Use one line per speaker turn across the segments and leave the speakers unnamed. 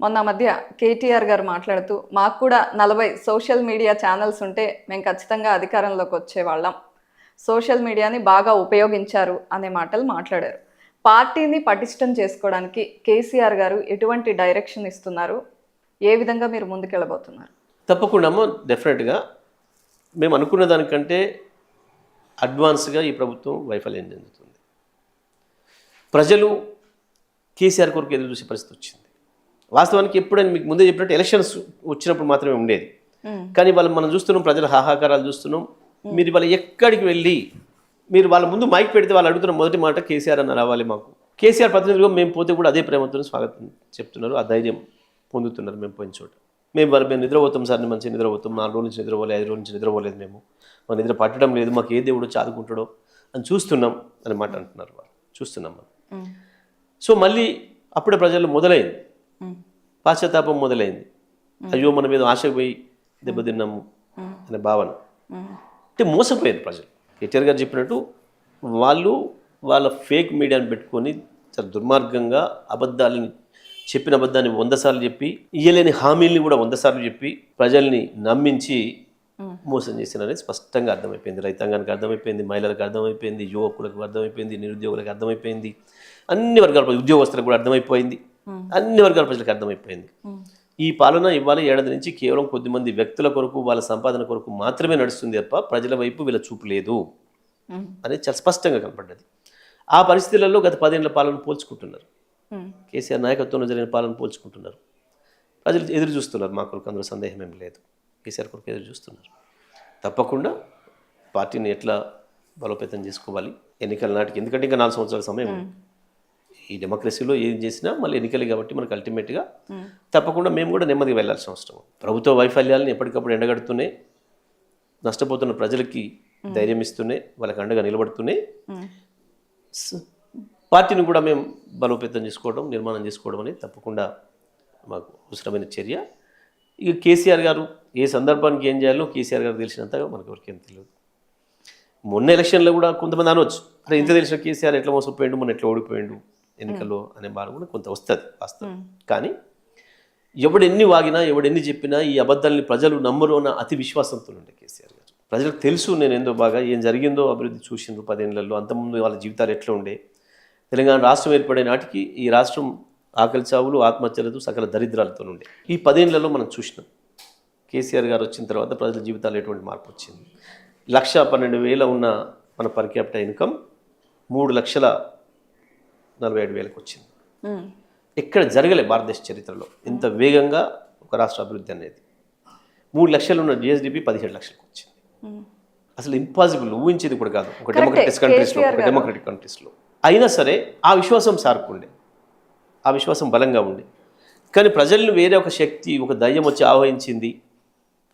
మొన్న మధ్య కేటీఆర్ గారు మాట్లాడుతూ మాకు కూడా 40 సోషల్ మీడియా ఛానల్స్ ఉంటే మేము ఖచ్చితంగా అధికారంలోకి వచ్చేవాళ్ళం, సోషల్ మీడియాని బాగా ఉపయోగించారు అనే మాటలు మాట్లాడారు. పార్టీని పటిష్టం చేసుకోవడానికి కేసీఆర్ గారు ఎటువంటి డైరెక్షన్ ఇస్తున్నారు, ఏ విధంగా మీరు ముందుకెళ్ళబోతున్నారు?
తప్పకుండా డెఫినెట్గా మేము అనుకున్న దానికంటే అడ్వాన్స్గా ఈ ప్రభుత్వం వైఫల్యం చెందుతుంది. ప్రజలు కేసీఆర్ కొరకు ఎదురు చూసే పరిస్థితి వచ్చింది. వాస్తవానికి ఎప్పుడైనా మీకు ముందే చెప్పినట్టు ఎలక్షన్స్ వచ్చినప్పుడు మాత్రమే ఉండేది. కానీ వాళ్ళు మనం చూస్తున్నాం, ప్రజల హాహాకారాలు చూస్తున్నాం. మీరు వాళ్ళు ఎక్కడికి వెళ్ళి మీరు వాళ్ళ ముందు మైక్ పెడితే వాళ్ళు అడుగుతున్న మొదటి మాట కేసీఆర్ అన్న రావాలి, మాకు కేసీఆర్ ప్రతినిధులుగా మేము పోతే కూడా అదే ప్రేమతో స్వాగతం చెప్తున్నారు, ఆ ధైర్యం పొందుతున్నారు. మేము పోయిన చోట మేము నిద్రపోతాం సార్, మంచిగా నిద్రపోతాం, 4 రోజుల నుంచి నిద్రపోలేదు, 5 రోజుల నుంచి నిద్రపోలేదు, మేము మా నిద్ర పట్టడం లేదు, మాకు ఏ దేవుడు చాదుకుంటాడో అని చూస్తున్నాం అనే మాట అంటున్నారు. వాళ్ళు చూస్తున్నాం మనం. సో మళ్ళీ అప్పుడే ప్రజల్లో మొదలైంది పాశ్చాత్తాపం మొదలైంది. అయ్యో మన మీద ఆశ పోయి దెబ్బతిన్నాము అనే భావన. అంటే మోసపోయారు ప్రజలు. కేటీఆర్ గారు చెప్పినట్టు వాళ్ళు వాళ్ళ ఫేక్ మీడియాని పెట్టుకొని చాలా దుర్మార్గంగా చెప్పిన అబద్ధాన్ని 100 సార్లు చెప్పి, ఇయ్యలేని హామీల్ని కూడా 100 సార్లు చెప్పి ప్రజల్ని నమ్మించి మోసం చేసినారని స్పష్టంగా అర్థమైపోయింది. రైతాంగానికి అర్థమైపోయింది, మహిళలకు అర్థమైపోయింది, యువకులకు అర్థమైపోయింది, నిరుద్యోగులకు అర్థమైపోయింది, అన్ని వర్గాల ఉద్యోగస్తులకు కూడా అర్థమైపోయింది, అన్ని వర్గాల ప్రజలకు అర్థమైపోయింది. ఈ పాలన ఇవాళ ఏడాది నుంచి కేవలం కొద్దిమంది వ్యక్తుల కొరకు, వాళ్ళ సంపాదన కొరకు మాత్రమే నడుస్తుంది తప్ప ప్రజల వైపు వీళ్ళ చూపు లేదు అనేది చాలా స్పష్టంగా కనపడ్డది. ఆ పరిస్థితులలో గత 10 ఏళ్ల పాలన పోల్చుకుంటున్నారు, కేసీఆర్ నాయకత్వంలో జరిగిన పాలన పోల్చుకుంటున్నారు. ప్రజలు ఎదురు చూస్తున్నారు, మా కొరకు అందులో సందేహం ఏం లేదు, కేసీఆర్ కొరకు ఎదురు చూస్తున్నారు. తప్పకుండా పార్టీని ఎట్లా బలోపేతం చేసుకోవాలి ఎన్నికల నాటికి, ఎందుకంటే ఇంకా 4 సంవత్సరాల సమయం. ఈ డెమోక్రసీలో ఏం చేసినా మళ్ళీ ఎన్నికలు కాబట్టి మనకు అల్టిమేట్గా తప్పకుండా మేము కూడా నెమ్మదిగా వెళ్ళాల్సిన అవసరం. ప్రభుత్వ వైఫల్యాలను ఎప్పటికప్పుడు ఎండగడుతూనే, నష్టపోతున్న ప్రజలకి ధైర్యం ఇస్తూనే, వాళ్ళకి అండగా నిలబడుతూనే పార్టీని కూడా మేము బలోపేతం చేసుకోవడం, నిర్మాణం చేసుకోవడం అనేది తప్పకుండా మాకు అవసరమైన చర్య. ఇక కేసీఆర్ గారు ఏ సందర్భానికి ఏం చేయాలో కేసీఆర్ గారు తెలిసినంతగా మనకు ఎవరికేం తెలియదు. మొన్న ఎలక్షన్లో కూడా కొంతమంది అనవచ్చు, అరే ఇంత తెలిసిన కేసీఆర్ ఎట్లా మోసపోయాడు, మొన్న ఎట్లా ఓడిపోయాడు ఎన్నికల్లో అనే బాధ కూడా కొంత వస్తుంది వాస్తవం. కానీ ఎవడెన్ని వాగినా, ఎవడెన్ని చెప్పినా ఈ అబద్ధాలని ప్రజలు నమ్మరు అన్న అతి విశ్వాసంతో ఉండే కేసీఆర్ గారు. ప్రజలకు తెలుసు నేను ఏందో బాగా ఏం జరిగిందో, అభివృద్ధి చూసిండ్రు 10 ఏళ్లలో, అంతకుముందు వాళ్ళ జీవితాలు ఎట్లా ఉండే. తెలంగాణ రాష్ట్రం ఏర్పడే నాటికి ఈ రాష్ట్రం ఆకలి చావులు, ఆత్మహత్యలతో, సకల దరిద్రాలతో ఉండే. ఈ 10 ఏళ్లలో మనం చూసినాం. కేసీఆర్ గారు వచ్చిన తర్వాత ప్రజల జీవితాలు ఎటువంటి మార్పు వచ్చింది. 1,12,000 ఉన్న మన పర్ క్యాపిటల్ ఇన్కమ్ 3,47,000కి వచ్చింది. ఎక్కడ జరగలే భారతదేశ చరిత్రలో ఇంత వేగంగా ఒక రాష్ట్ర అభివృద్ధి అనేది. 3 లక్షలు ఉన్న జిఎస్డిపి 17 లక్షలకు వచ్చింది. అసలు ఇంపాసిబుల్, ఊహించేది కూడా కాదు ఒక డెమోక్రటిక్ కంట్రీస్లో. అయినా సరే ఆ విశ్వాసం సార్కుండే, ఆ విశ్వాసం బలంగా ఉండే. కానీ ప్రజల్ని వేరే ఒక శక్తి, ఒక దయ్యం వచ్చి ఆవహించింది,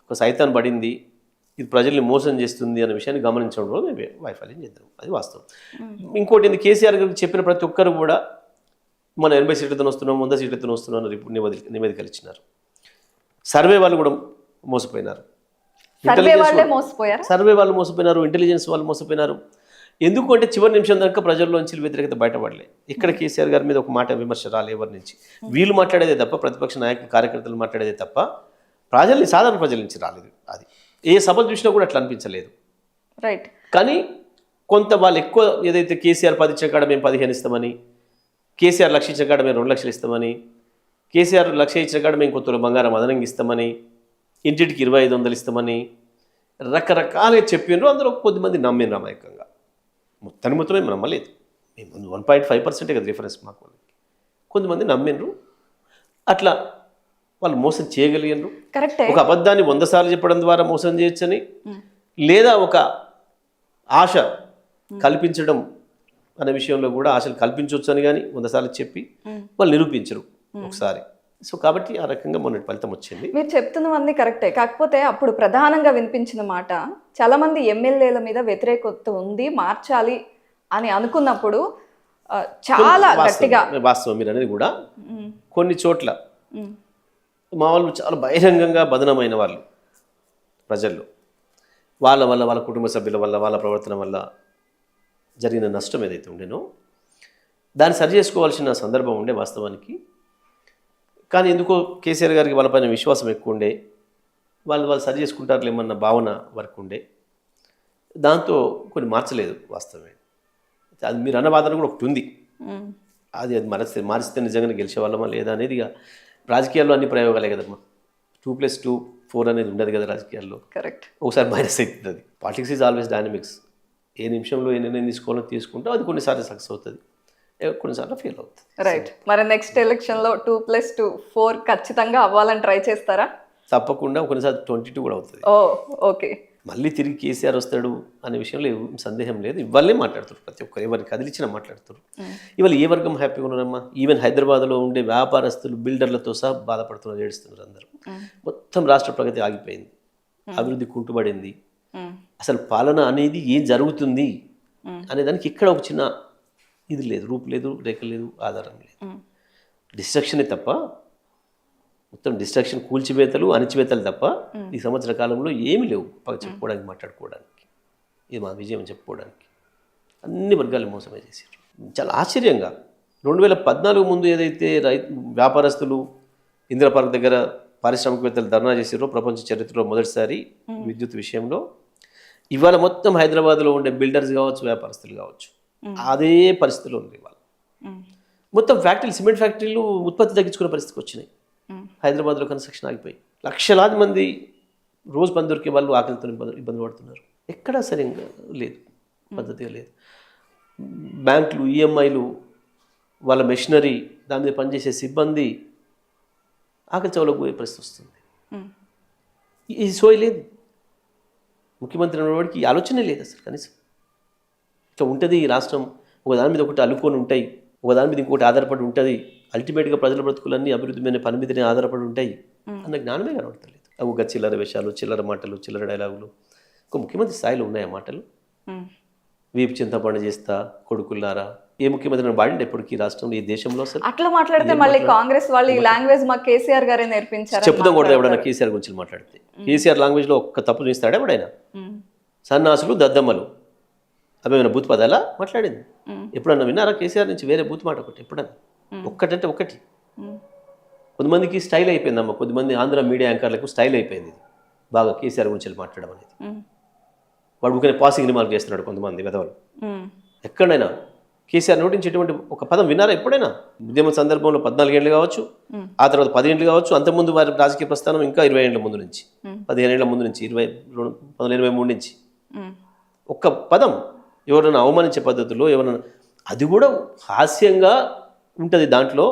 ఒక సైతాన్ పడింది, ఇది ప్రజల్ని మోసం చేస్తుంది అనే విషయాన్ని గమనించడంలో మేము వైఫల్యం చేద్దాం, అది వాస్తవం. ఇంకోటి ఏంది, కేసీఆర్ గారికి చెప్పిన ప్రతి ఒక్కరు కూడా మనం 80 సీట్లతో వస్తున్నాం, 100 సీట్లతో వస్తున్నాం అని నివేదికలు ఇచ్చినారు. సర్వే వాళ్ళు కూడా మోసపోయినారు, సర్వే వాళ్ళు మోసపోయినారు, ఇంటెలిజెన్స్ వాళ్ళు మోసపోయినారు. ఎందుకు అంటే చివరి నిమిషం దాకా ప్రజల్లోంచి వ్యతిరేకత బయటపడలే. ఇక్కడ కేసీఆర్ గారి మీద ఒక మాట విమర్శ రాలే ఎవరి నుంచి. వీళ్ళు మాట్లాడేదే తప్ప, ప్రతిపక్ష నాయకులు కార్యకర్తలు మాట్లాడేదే తప్ప ప్రజల్ని, సాధారణ ప్రజల నుంచి రాలేదు. అది ఏ సభలు చూసినా కూడా అట్లా అనిపించలేదు.
రైట్.
కానీ కొంత వాళ్ళు ఎక్కువ ఏదైతే కేసీఆర్ 10 ఇచ్చిన కాడ మేము 15 ఇస్తామని, కేసీఆర్ 1,00,000 ఇచ్చిన కాడ మేము 2 లక్షలు ఇస్తామని, కేసీఆర్ 1,00,000 ఇచ్చిన కాడ మేము కొత్త బంగారం అదనంగా ఇస్తామని, ఇంటింటికి 2,500 ఇస్తామని రకరకాలుగా చెప్పినారు. అందులో కొద్దిమంది నమ్మినారు అమాయకంగా. మొత్తమే మనం నమ్మలేదు. మేము 1.5% కదా రిఫరెన్స్ మాకు. కొంతమంది నమ్మినరు, అట్లా వాళ్ళు మోసం చేయగలిగినారు. ఒక అబద్ధాన్ని 100 సార్లు చెప్పడం ద్వారా మోసం చేయొచ్చని, లేదా ఒక ఆశ కల్పించడం అనే విషయంలో కూడా ఆశలు కల్పించవచ్చు అని కానీ 100 సార్లు చెప్పి వాళ్ళు నిరూపించరు ఒకసారి. సో కాబట్టి ఆ రకంగా మొన్నటి ఫలితం వచ్చింది.
మీరు చెప్తున్నవన్నీ కరెక్టే. కాకపోతే అప్పుడు ప్రధానంగా వినిపించిన మాట, చాలా మంది ఎమ్మెల్యేల మీద వ్యతిరేకత ఉంది, మార్చాలి అని అనుకున్నప్పుడు చాలా గట్టిగా
వాస్తవం మీరు అనేది కూడా. కొన్ని చోట్ల మా వాళ్ళు చాలా బహిరంగంగా బదనమైన వాళ్ళు ప్రజల్లో, వాళ్ళ వల్ల, వాళ్ళ కుటుంబ సభ్యుల వల్ల, వాళ్ళ ప్రవర్తన వల్ల జరిగిన నష్టం ఏదైతే ఉండేనో దాన్ని సరి చేసుకోవాల్సిన సందర్భం ఉండే. వాస్తవానికి కానీ ఎందుకో కేసీఆర్ గారికి వాళ్ళపైన విశ్వాసం ఎక్కువ ఉండే, వాళ్ళు సరి చేసుకుంటారులేమన్న భావన వరకు ఉండే, దాంతో కొన్ని మార్చలేదు వాస్తవమే. అది మీరు అన్న వాదన కూడా ఒకటి ఉంది, అది మారిస్తే నిజంగానే గెలిచేవాళ్ళమా లేదా అనేది. ఇక రాజకీయాల్లో అన్ని ప్రయోగాలే కదమ్మా, 2+2 4 అనేది ఉండదు కదా రాజకీయాల్లో.
కరెక్ట్.
ఒకసారి మైనస్ అవుతుంది. అది పాలిటిక్స్ ఈజ్ ఆల్వేస్ డైనమిక్స్. ఏ నిమిషంలో ఏ నిర్ణయం తీసుకోవాలో తీసుకుంటాం, అది కొన్నిసార్లు సక్సెస్ అవుతుంది, కొన్నిసార్లు ఫెయిల్ అవుతుంది.
రైట్. మరి నెక్స్ట్ ఎలక్షన్లో 2+2 4 ఖచ్చితంగా అవ్వాలని ట్రై చేస్తారా?
తప్పకుండా. కొన్నిసార్లు 22 కూడా అవుతుంది.
ఓకే.
మళ్ళీ తిరిగి కేసీఆర్ వస్తాడు అనే విషయంలో సందేహం లేదు. ఇవాళే మాట్లాడుతారు ప్రతి ఒక్కరు, ఎవరిని కదిలిచ్చినా మాట్లాడుతారు. ఇవాళ ఏ వర్గం హ్యాపీగా ఉన్నారమ్మా? ఈవెన్ హైదరాబాద్లో ఉండే వ్యాపారస్తులు, బిల్డర్లతో సహా బాధపడుతున్నారు, ఏడుస్తున్నారు అందరూ. మొత్తం రాష్ట్ర ప్రగతి ఆగిపోయింది, అభివృద్ధి కుంటుపడింది. అసలు పాలన అనేది ఏం జరుగుతుంది అనేదానికి ఇక్కడ ఒక చిన్న ఇది లేదు, రూపు లేదు, రేఖ లేదు, ఆధారం లేదు. డిస్ట్రక్షనే తప్ప, మొత్తం డిస్ట్రక్షన్, కూల్చివేతలు, అణిచివేతలు తప్ప ఈ సంవత్సర కాలంలో ఏమీ లేవు చెప్పుకోవడానికి, మాట్లాడుకోవడానికి. ఇది మా విజయం చెప్పుకోవడానికి. అన్ని వర్గాలు మోసమే చేశారు. చాలా ఆశ్చర్యంగా 2014 ముందు ఏదైతే వ్యాపారస్తులు ఇందిరా పార్క్ దగ్గర పారిశ్రామికవేత్తలు ధర్నా చేసారో, ప్రపంచ చరిత్రలో మొదటిసారి విద్యుత్ విషయంలో, ఇవాళ మొత్తం హైదరాబాద్లో ఉండే బిల్డర్స్ కావచ్చు, వ్యాపారస్తులు కావచ్చు, అదే పరిస్థితిలో ఉంది. ఇవాళ మొత్తం ఫ్యాక్టరీలు, సిమెంట్ ఫ్యాక్టరీలు ఉత్పత్తి తగ్గించుకునే పరిస్థితికి వచ్చినాయి. హైదరాబాద్లో కన్స్ట్రక్షన్ ఆగిపోయి లక్షలాది మంది రోజు పని దొరికే వాళ్ళు ఆకలితో ఇబ్బంది పడుతున్నారు. ఎక్కడా సరిగ్గా లేదు, పద్ధతిగా లేదు. బ్యాంకులు, ఈఎంఐలు, వాళ్ళ మెషినరీ, దాని మీద పనిచేసే సిబ్బంది ఆకలి చౌలకు పోయే పరిస్థితి వస్తుంది. ఈ సోయి లేదు. ముఖ్యమంత్రి అనేవాడికి ఈ ఆలోచనే లేదు అసలు కనీసం. ఇట్లా ఉంటుంది ఈ రాష్ట్రం, ఒకదాని మీద ఒకటి అల్లుకొని ఉంటాయి, ఒకదాని మీద ఇంకొకటి ఆధారపడి ఉంటుంది, అల్టిమేట్గా ప్రజల బ్రతుకులన్నీ అభివృద్ధి మీద పని మీదనే ఆధారపడి ఉంటాయి అన్న జ్ఞానమే కనబడతలేదు. ఒక చిల్లర వేషాలు, చిల్లర మాటలు, చిల్లర డైలాగులు ఒక ముఖ్యమంత్రి స్థాయిలో ఉన్నాయి ఆ మాటలు. వీపు చింతపండు చేస్తా కొడుకుల్లారా, ఏ ముఖ్యమంత్రి బాడిండి ఎప్పటికీ ఈ రాష్ట్రంలో, ఈ దేశంలో? అసలు
అట్లా మాట్లాడితే మళ్ళీ కాంగ్రెస్ వాళ్ళు ఈ లాంగ్వేజ్ మా కేసీఆర్ గారే నేర్పించారు
చెప్తాం కూడా. ఎవడైనా కేసీఆర్ గురించి మాట్లాడితే కేసీఆర్ లాంగ్వేజ్లో ఒక్క తప్పు చూస్తాడు ఎవడైనా? సన్నాసులు, దద్దమ్మలు, అవి ఏమైనా బూత్ పదాలా మాట్లాడింది? ఎప్పుడన్నా విన్నారా కేసీఆర్ నుంచి వేరే బూత్ మాట ఒకటి? ఎప్పుడన్నా ఒక్కటంటే ఒకటి. కొంతమందికి స్టైల్ అయిపోయిందమ్మా, కొద్దిమంది ఆంధ్ర మీడియా యాంకర్లకు స్టైల్ అయిపోయింది బాగా కేసీఆర్ గురించి మాట్లాడడం అనేది. వాడు ఊరికే పాసింగ్ రిమార్క్ చేస్తున్నాడు కొంతమంది వెధవలు. ఎక్కడైనా కేసీఆర్ నోటించి ఎటువంటి ఒక పదం విన్నారా ఎప్పుడైనా? ఉద్యమ సందర్భంలో 14 ఏళ్ళు కావచ్చు, ఆ తర్వాత 10 ఏళ్ళు కావచ్చు, అంతకుముందు వారి రాజకీయ ప్రస్థానం ఇంకా 20 ఏళ్ళ ముందు నుంచి, 15 ఏళ్ళ ముందు నుంచి, 1923 నుంచి ఒక్క పదం ఎవరైనా అవమానించే పద్ధతిలో ఎవరైనా, అది కూడా హాస్యంగా ఉంటుంది, దాంట్లో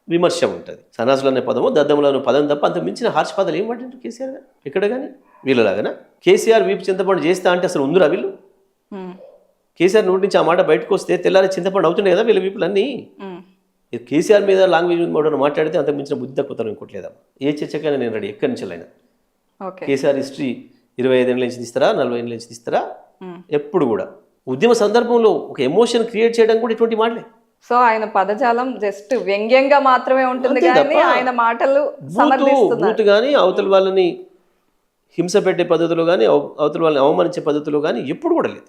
విమర్శ ఉంటుంది. సన్నాసులు అనే పదము, దద్దములు అనే పదం తప్ప అంత మించిన హార్ష పదాలు ఏం పట్టింటారు కేసీఆర్ గారు ఎక్కడ కానీ? వీళ్ళలాగానా? కేసీఆర్ వీపు చింతపండు చేస్తా అంటే అసలు ఉందిరా వీళ్ళు? కేసీఆర్ నోటి నుంచి ఆ మాట బయటకు వస్తే తెల్లారి చింతపండు అవుతుండే కదా వీళ్ళ వీపులన్నీ. కేసీఆర్ మీద లాంగ్వేజ్ మోడల్ మాట్లాడితే అంత మించిన బుద్ధి తక్కువ ఇంకోట్లేదా? ఏ చర్చకైనా నేను రెడీ, ఎక్కడి నుంచి అయినా. కేసీఆర్ హిస్టరీ 25 ఏళ్ళ నుంచి తీస్తారా, 40 ఏళ్ళ నుంచి తీస్తారా? ఎప్పుడు కూడా ఉద్యమ సందర్భంలో ఒక ఎమోషన్ క్రియేట్ చేయడం కూడా ఇటువంటి మాటలే.
సో ఆయన పదజాలం జస్ట్ వ్యంగ్యంగా మాత్రమే ఉంటుంది కానీ ఆయన మాటలు సమర్థిస్తున్నారు
కానీ అవతల వాళ్ళని హింస పెట్టే పద్ధతిలో కానీ, అవతల వాళ్ళని అవమానించే పద్ధతిలో కానీ ఎప్పుడు కూడా లేదు.